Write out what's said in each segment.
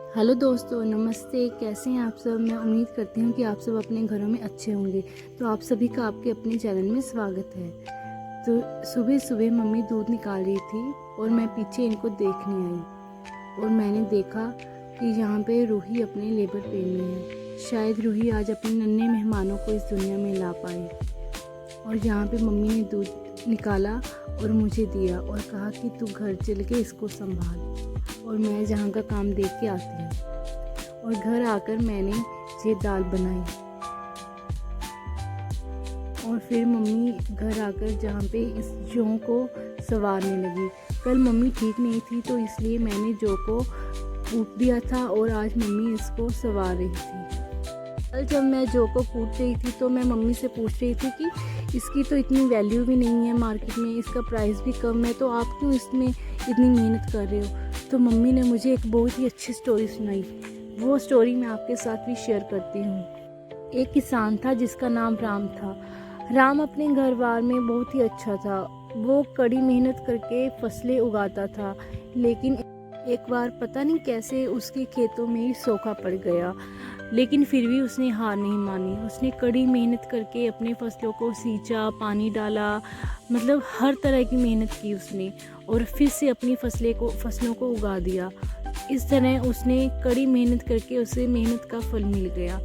Hello दोस्तों, नमस्ते। कैसे हैं आप सब। मैं उम्मीद करती हूँ कि आप सब अपने घरों में अच्छे होंगे। तो आप सभी का आपके अपने चैनल में स्वागत है। तो सुबह सुबह मम्मी दूध निकाल रही थी और मैं पीछे इनको देखने आई और मैंने देखा कि यहाँ पे रूही अपने लेबर पेन में है। शायद रूही आज अपने नन्हे मेहमानों को इस दुनिया में ला पाए। और यहाँ पे मम्मी ने दूध निकाला और मुझे दिया और कहा कि तू घर चल के इसको संभाल और मैं जहाँ का काम देख के आती हूँ। और घर आकर मैंने ये दाल बनाई और फिर मम्मी घर आकर जहाँ पे इस जौ को संवारने लगी। कल मम्मी ठीक नहीं थी तो इसलिए मैंने जौ को कूट दिया था और आज मम्मी इसको संवार रही थी। कल जब मैं जौ को कूट रही थी तो मैं मम्मी से पूछ रही थी कि इसकी तो इतनी वैल्यू भी नहीं है मार्केट में, इसका प्राइस भी कम है, तो आप क्यों इसमें इतनी मेहनत कर रहे हो। तो मम्मी ने मुझे एक बहुत ही अच्छी स्टोरी सुनाई। वो स्टोरी मैं आपके साथ भी शेयर करती हूँ। एक किसान था जिसका नाम राम था। राम अपने घर बार में बहुत ही अच्छा था। वो कड़ी मेहनत करके फसलें उगाता था, लेकिन एक बार पता नहीं कैसे उसके खेतों में सूखा पड़ गया। लेकिन फिर भी उसने हार नहीं मानी। उसने कड़ी मेहनत करके अपने फसलों को सींचा, पानी डाला, मतलब हर तरह की मेहनत की उसने और फिर से अपनी फसलों को उगा दिया। इस तरह उसने कड़ी मेहनत करके उसे मेहनत का फल मिल गया।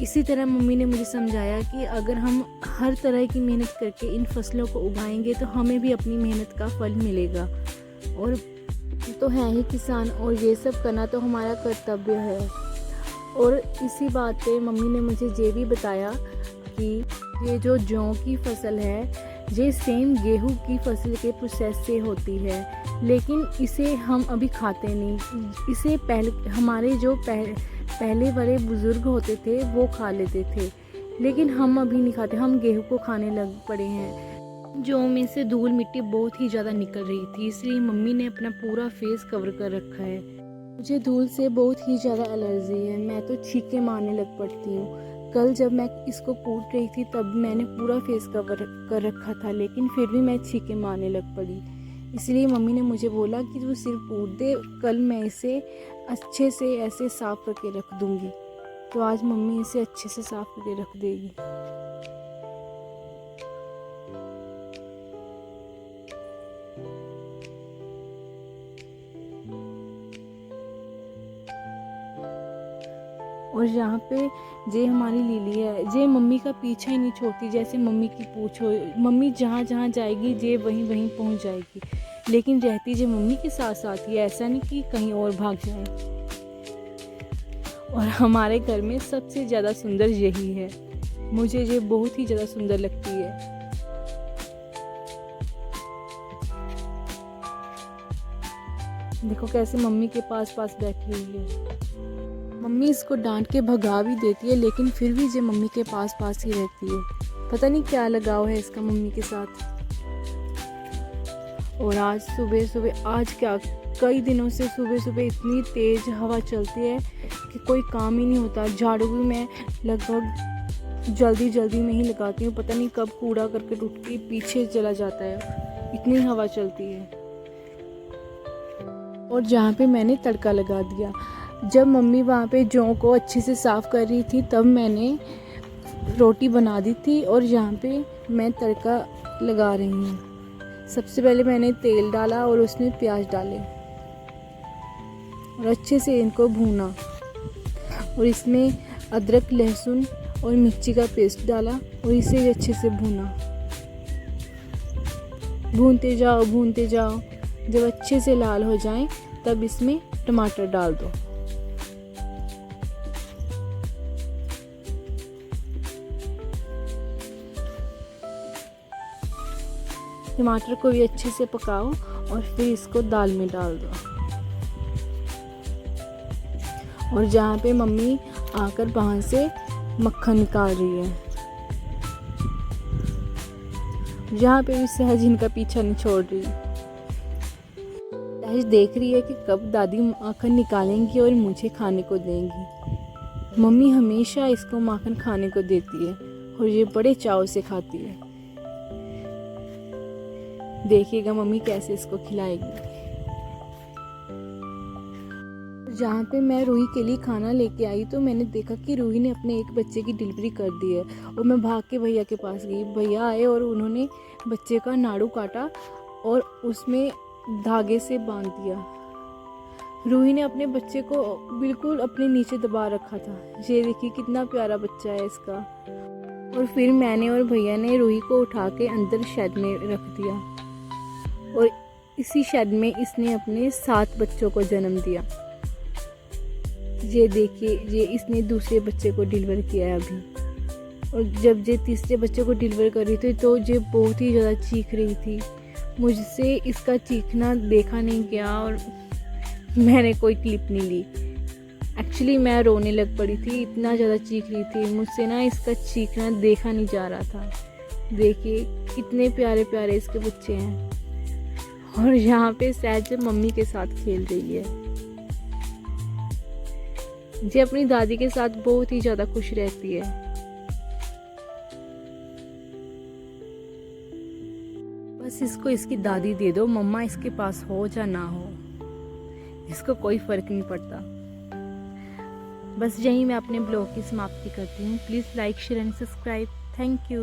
इसी तरह मम्मी ने मुझे समझाया कि अगर हम हर तरह की मेहनत करके इन फसलों को उगाएंगे तो हमें भी अपनी मेहनत का फल मिलेगा। और तो है ही किसान, और ये सब करना तो हमारा कर्तव्य है। और इसी बात पे मम्मी ने मुझे ये भी बताया कि ये जो जौ की फसल है ये सेम गेहूं की फसल के प्रोसेस से होती है, लेकिन इसे हम अभी खाते नहीं। इसे हमारे जो पहले बड़े बुजुर्ग होते थे वो खा लेते थे, लेकिन हम अभी नहीं खाते। हम गेहूं को खाने लग पड़े हैं। जौ में से धूल मिट्टी बहुत ही ज़्यादा निकल रही थी, इसलिए मम्मी ने अपना पूरा फेस कवर कर रखा है। मुझे धूल से बहुत ही ज़्यादा एलर्जी है, मैं तो छींके मारने लग पड़ती हूँ। कल जब मैं इसको कूट रही थी तब मैंने पूरा फेस कवर कर रखा था, लेकिन फिर भी मैं छींके मारने लग पड़ी। इसलिए मम्मी ने मुझे बोला कि तू सिर्फ कूट दे, कल मैं इसे अच्छे से ऐसे साफ़ करके रख दूँगी। तो आज मम्मी इसे अच्छे से साफ़ करके रख देगी। और यहाँ पे जे हमारी लिली है, जे मम्मी का पीछा ही नहीं छोड़ती। जैसे मम्मी की पूछो, मम्मी जहाँ जहाँ जाएगी जे वहीं वहीं पहुँच जाएगी, लेकिन रहती जे मम्मी के साथ साथ ही, ऐसा नहीं कि कहीं और भाग जाए। और हमारे घर में सबसे ज़्यादा सुंदर यही है। मुझे ये बहुत ही ज़्यादा सुंदर लगती है। देखो कैसे मम्मी के पास पास बैठी हुई है। मम्मी इसको डांट के भगा भी देती है, लेकिन फिर भी ये मम्मी के पास पास ही रहती है। पता नहीं क्या लगाव है इसका मम्मी के साथ। और आज सुबह सुबह, आज क्या कई दिनों से सुबह सुबह इतनी तेज़ हवा चलती है कि कोई काम ही नहीं होता। झाड़ू भी मैं लगभग जल्दी जल्दी में ही लगाती हूँ, पता नहीं कब कूड़ा करके उठ के पीछे चला जाता है, इतनी हवा चलती है। और जहाँ पे मैंने तड़का लगा दिया, जब मम्मी वहाँ पे जौ को अच्छे से साफ़ कर रही थी तब मैंने रोटी बना दी थी और यहाँ पे मैं तड़का लगा रही हूँ। सबसे पहले मैंने तेल डाला और उसमें प्याज डाले और अच्छे से इनको भूना और इसमें अदरक, लहसुन और मिर्ची का पेस्ट डाला और इसे अच्छे से भूना। भूनते जाओ। जब अच्छे से लाल हो जाएं तब इसमें टमाटर डाल दो। टमाटर को भी अच्छे से पकाओ और फिर इसको दाल में डाल दो। और जहाँ पे मम्मी आकर वहाँ से मक्खन निकाल रही है, जहाँ पे भी सहज इनका पीछा नहीं छोड़ रही। सहज देख रही है कि कब दादी माखन निकालेंगी और मुझे खाने को देंगी। मम्मी हमेशा इसको माखन खाने को देती है और ये बड़े चाव से खाती है। देखिएगा मम्मी कैसे इसको खिलाएगी। जहाँ पे मैं रूही के लिए खाना लेके आई तो मैंने देखा कि रूही ने अपने एक बच्चे की डिलीवरी कर दी है और मैं भाग के भैया के पास गई। भैया आए और उन्होंने बच्चे का नाड़ू काटा और उसमें धागे से बांध दिया। रूही ने अपने बच्चे को बिल्कुल अपने नीचे दबा रखा था। ये देखिए कितना प्यारा बच्चा है इसका। और फिर मैंने और भैया ने रूही को उठा के अंदर शेड में रख दिया और इसी शेड में इसने अपने 7 बच्चों को जन्म दिया। ये देखिए, ये इसने दूसरे बच्चे को डिलीवर किया है अभी। और जब ये तीसरे बच्चे को डिलीवर कर रही थी तो ये बहुत ही ज़्यादा चीख रही थी। मुझसे इसका चीखना देखा नहीं गया और मैंने कोई क्लिप नहीं ली। एक्चुअली मैं रोने लग पड़ी थी, इतना ज़्यादा चीख रही थी। मुझसे ना इसका चीखना देखा नहीं जा रहा था। देखिए कितने प्यारे प्यारे इसके बच्चे हैं। और यहाँ पे सहज मम्मी के साथ खेल रही है। ये अपनी दादी के साथ बहुत ही ज़्यादा खुश रहती है। बस इसको इसकी दादी दे दो, मम्मा इसके पास हो या ना हो, इसको कोई फ़र्क नहीं पड़ता। बस यहीं मैं अपने ब्लॉग की समाप्ति करती हूँ। Please like share and subscribe. Thank you.